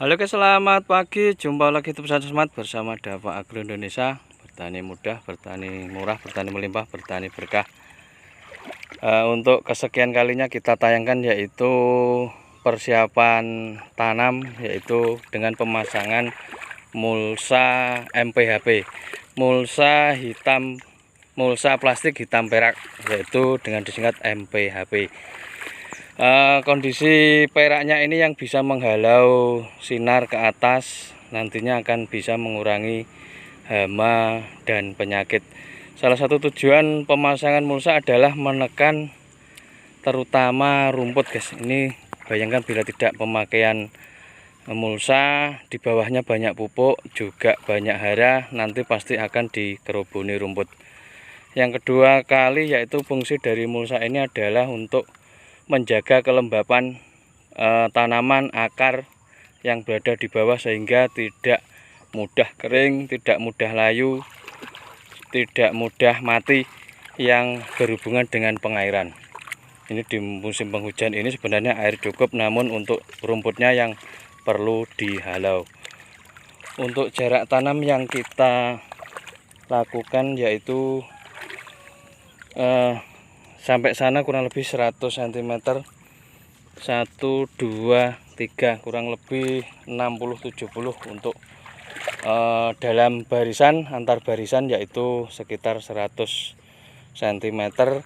Halo guys, selamat pagi. Jumpa lagi di Pesan Smart bersama Dava Agro Indonesia. Bertani mudah, bertani murah, bertani melimpah, bertani berkah. Untuk kesekian kalinya kita tayangkan yaitu persiapan tanam, yaitu dengan pemasangan mulsa MPHP, mulsa hitam, mulsa plastik hitam perak, yaitu dengan disingkat MPHP. Kondisi peraknya ini yang bisa menghalau sinar ke atas, nantinya akan bisa mengurangi hama dan penyakit. Salah satu tujuan pemasangan mulsa adalah menekan terutama rumput guys. Ini bayangkan bila tidak pemakaian mulsa, di bawahnya banyak pupuk, juga banyak hara, nanti pasti akan dikerubuni rumput. Yang kedua kali yaitu fungsi dari mulsa ini adalah untuk menjaga kelembapan tanaman akar yang berada di bawah sehingga tidak mudah kering, tidak mudah layu, tidak mudah mati yang berhubungan dengan pengairan. Ini di musim penghujan ini sebenarnya air cukup, namun untuk rumputnya yang perlu dihalau. Untuk jarak tanam yang kita lakukan yaitu sampai sana kurang lebih 100 cm, 1, 2, 3, kurang lebih 60-70 untuk dalam barisan, antar barisan yaitu sekitar 100 cm. 1,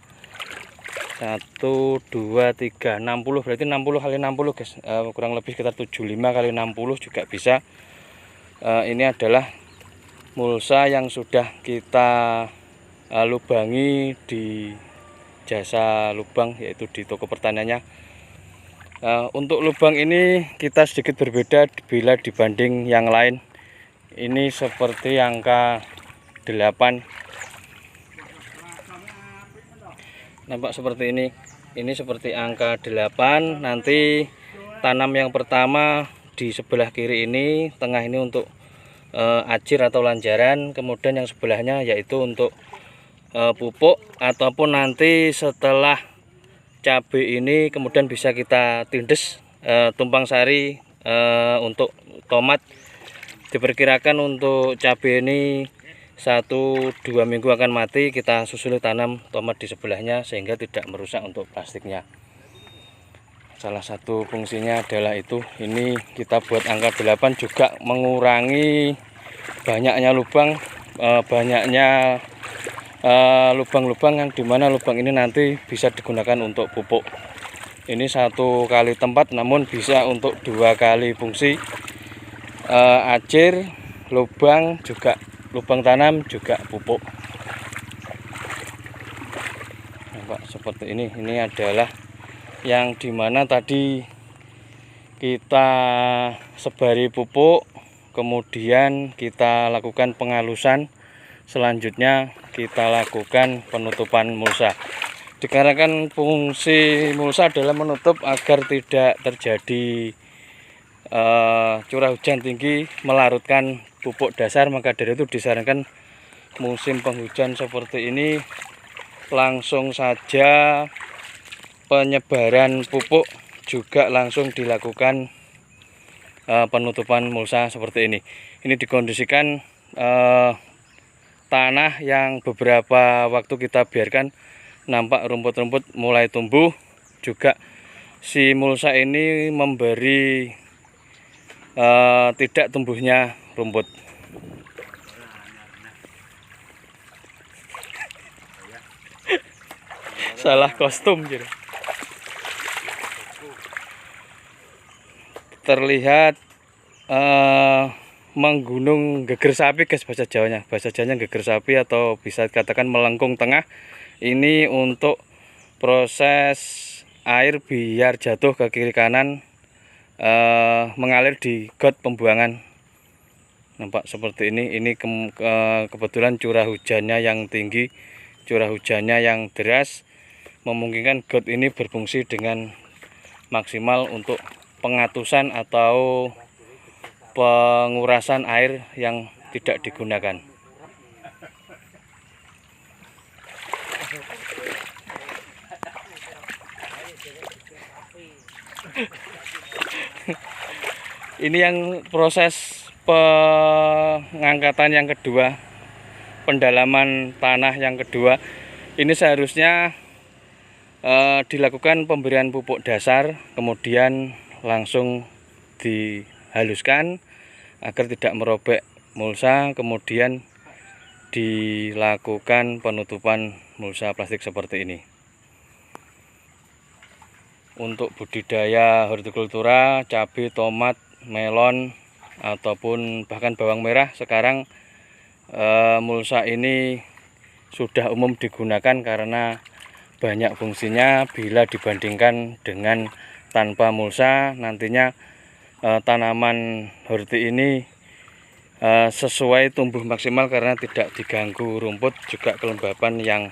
2, 3, 60, berarti 60 kali 60 guys, kurang lebih sekitar 75 kali 60 juga bisa. Ini adalah mulsa yang sudah kita lubangi di jasa lubang, yaitu di toko pertaniannya. Untuk lubang ini kita sedikit berbeda bila dibanding yang lain. Ini seperti angka 8, nampak seperti ini. Ini seperti angka 8. Nanti tanam yang pertama di sebelah kiri ini, tengah ini untuk ajir atau lanjaran, kemudian yang sebelahnya yaitu untuk pupuk, ataupun nanti setelah cabai ini kemudian bisa kita tindes tumpang sari untuk tomat. Diperkirakan untuk cabai ini 1-2 minggu akan mati. Kita susuli tanam tomat di sebelahnya sehingga tidak merusak untuk plastiknya. Salah satu fungsinya adalah itu. Ini kita buat angka 8 juga mengurangi banyaknya lubang, banyaknya lubang-lubang yang dimana lubang ini nanti bisa digunakan untuk pupuk. Ini 1 kali tempat, namun bisa untuk 2 kali fungsi, ajir, lubang, juga lubang tanam, juga pupuk. Nampak seperti ini. Ini adalah yang dimana tadi kita sebari pupuk, kemudian kita lakukan pengalusan, selanjutnya kita lakukan penutupan mulsa. Dikarenakan fungsi mulsa adalah menutup agar tidak terjadi curah hujan tinggi melarutkan pupuk dasar, maka dari itu disarankan musim penghujan seperti ini langsung saja penyebaran pupuk, juga langsung dilakukan penutupan mulsa seperti ini. Ini dikondisikan tanah yang beberapa waktu kita biarkan, nampak rumput-rumput mulai tumbuh. Juga si mulsa ini memberi tidak tumbuhnya rumput. Salah kostum gitu. Terlihat menggunung geger sapi guys, bahasa Jawanya. Bahasa Jawanya geger sapi atau bisa dikatakan melengkung tengah. Ini untuk proses air biar jatuh ke kiri kanan, mengalir di got pembuangan. Nampak seperti ini. Ini kebetulan curah hujannya yang tinggi, curah hujannya yang deras, memungkinkan got ini berfungsi dengan maksimal untuk pengatusan atau pengurasan air yang tidak digunakan. Ini yang proses pengangkatan yang kedua, pendalaman tanah yang kedua. Ini seharusnya dilakukan pemberian pupuk dasar, kemudian langsung dihaluskan agar tidak merobek mulsa, kemudian dilakukan penutupan mulsa plastik seperti ini. Untuk budidaya hortikultura, cabai, tomat, melon, ataupun bahkan bawang merah, sekarang mulsa ini sudah umum digunakan karena banyak fungsinya. Bila dibandingkan dengan tanpa mulsa, nantinya tanaman horti ini sesuai tumbuh maksimal karena tidak diganggu rumput, juga kelembapan yang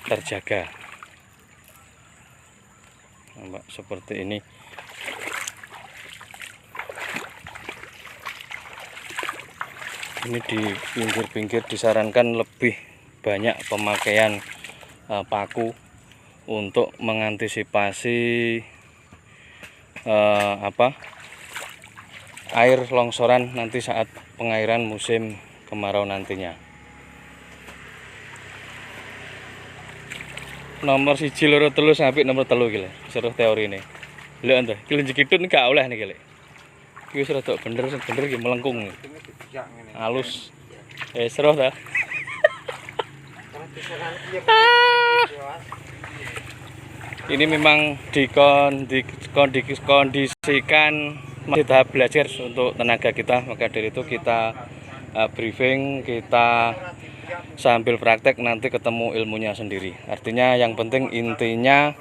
terjaga. Nampak seperti ini. Ini di pinggir-pinggir disarankan lebih banyak pemakaian paku untuk mengantisipasi air longsoran nanti saat pengairan musim kemarau nantinya. Nomor 1, 2, 3 sampai nomor 3 gile. Seru teori ini. Lho ente, kilo jekitun gak oleh nih gile. Iki wis rada bener iki melengkung. Halus. Seru ta? Ini memang dikondisikan masih tahap belajar untuk tenaga kita, maka dari itu kita briefing, kita sambil praktek nanti ketemu ilmunya sendiri. Artinya yang penting intinya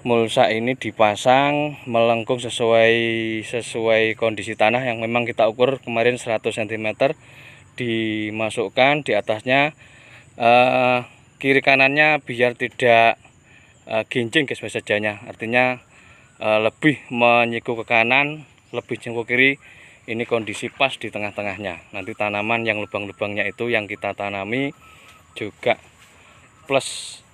mulsa ini dipasang melengkung sesuai kondisi tanah yang memang kita ukur kemarin 100 cm, dimasukkan di atasnya kiri kanannya biar tidak gincing guys bahasanya. Artinya lebih menyiku ke kanan, lebih jengku kiri. Ini kondisi pas di tengah-tengahnya. Nanti tanaman yang lubang-lubangnya itu yang kita tanami juga plus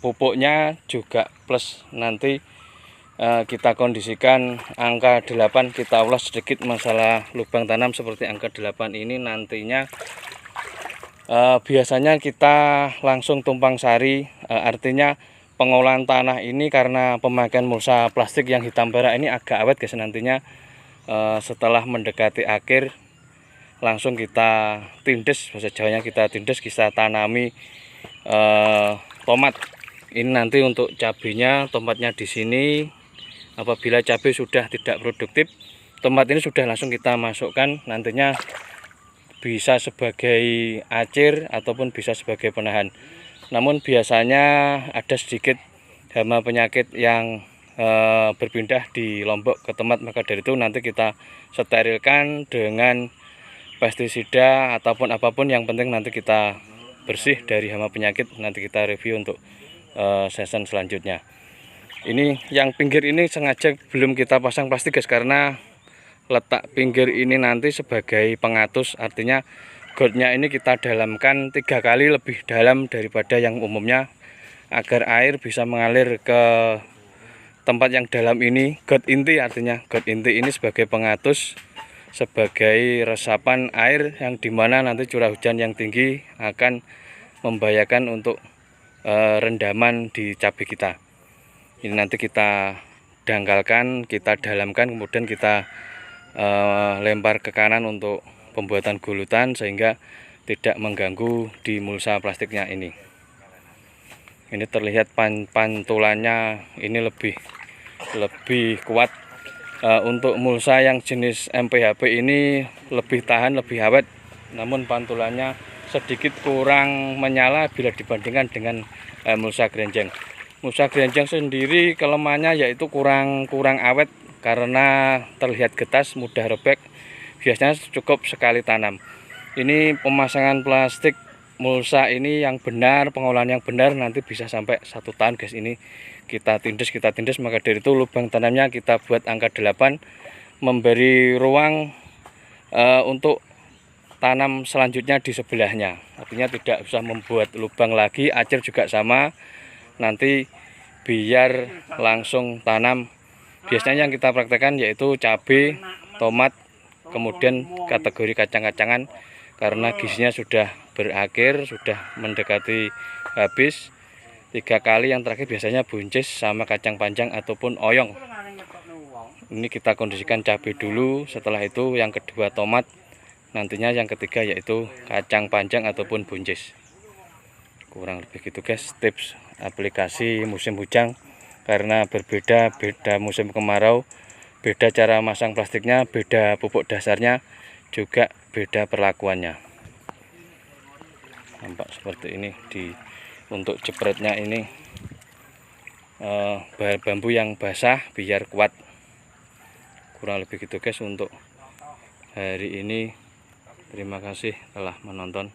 pupuknya juga plus. Nanti kita kondisikan angka 8, kita ulas sedikit masalah lubang tanam seperti angka 8 ini. Nantinya biasanya kita langsung tumpang sari, artinya pengolahan tanah ini karena pemakaian mulsa plastik yang hitam perak ini agak awet guys. Nantinya setelah mendekati akhir langsung kita tindes, bahasa Jawanya kita tindes, kita tanami tomat. Ini nanti untuk cabenya, tomatnya di sini. Apabila cabai sudah tidak produktif, tomat ini sudah langsung kita masukkan, nantinya bisa sebagai acir ataupun bisa sebagai penahan. Namun biasanya ada sedikit hama penyakit yang berpindah di Lombok ke Tomat, maka dari itu nanti kita sterilkan dengan pestisida ataupun apapun, yang penting nanti kita bersih dari hama penyakit. Nanti kita review untuk season selanjutnya. Ini yang pinggir ini sengaja belum kita pasang plastik guys, karena letak pinggir ini nanti sebagai pengatus, artinya gotnya ini kita dalamkan 3 kali lebih dalam daripada yang umumnya agar air bisa mengalir ke tempat yang dalam ini. Got inti, artinya got inti ini sebagai pengatus, sebagai resapan air yang dimana nanti curah hujan yang tinggi akan membahayakan untuk rendaman di cabai kita. Ini nanti kita dangkalkan, kita dalamkan, kemudian kita lempar ke kanan untuk pembuatan gulutan sehingga tidak mengganggu di mulsa plastiknya ini. Ini terlihat pantulannya ini lebih kuat. Untuk mulsa yang jenis MPHP ini lebih tahan, lebih awet, namun pantulannya sedikit kurang menyala bila dibandingkan dengan mulsa grenjeng. Mulsa grenjeng sendiri kelemahannya yaitu kurang awet karena terlihat getas, mudah robek. Biasanya cukup sekali tanam. Ini pemasangan plastik mulsa ini yang benar, pengolahan yang benar nanti bisa sampai 1 tahun guys. Ini kita tindes, maka dari itu lubang tanamnya kita buat angka 8, memberi ruang untuk tanam selanjutnya di sebelahnya. Artinya tidak usah membuat lubang lagi. Acir juga sama, nanti biar langsung tanam biasanya yang kita praktekkan yaitu cabai, tomat, kemudian kategori kacang-kacangan, karena gizinya sudah berakhir, sudah mendekati habis. 3 kali, yang terakhir biasanya buncis sama kacang panjang ataupun oyong. Ini kita kondisikan cabai dulu, setelah itu yang kedua tomat, nantinya yang ketiga yaitu kacang panjang ataupun buncis. Kurang lebih gitu guys, tips aplikasi musim hujan, karena beda musim kemarau, beda cara masang plastiknya, beda pupuk dasarnya, juga beda perlakuannya. Nampak seperti ini. Untuk jepretnya ini bambu yang basah biar kuat. Kurang lebih gitu guys untuk hari ini. Terima kasih telah menonton.